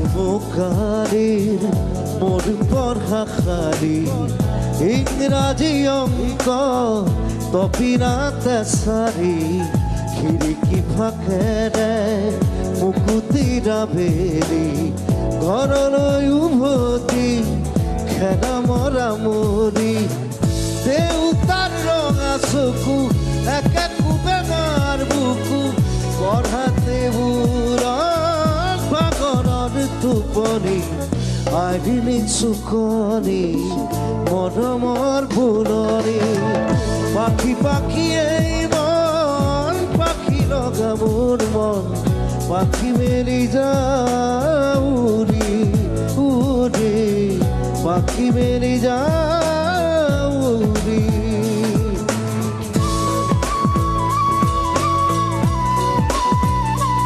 চুমুকারির মোর পঢ়াশাৰী ইংৰাজী অংক তপিনা তেচাৰি খিৰিকী ফাকেৰে মুকুতিৰা বেৰি ঘৰলৈ উভতি খেদা মৰা মৰি দেউতাৰ ৰঙা চকু একে কুবেমাৰ বুকু পঢ়াতে বুঢ়ৰ ভাগৰৰ টোপনি আইৰিণী চুকনি মৰমৰ ফুলনি পাখি পাখি এই মন পাখি লগা মোৰ মন পাখি মেলি যাওঁ উৰি উৰি পাখি মেলি যাওঁ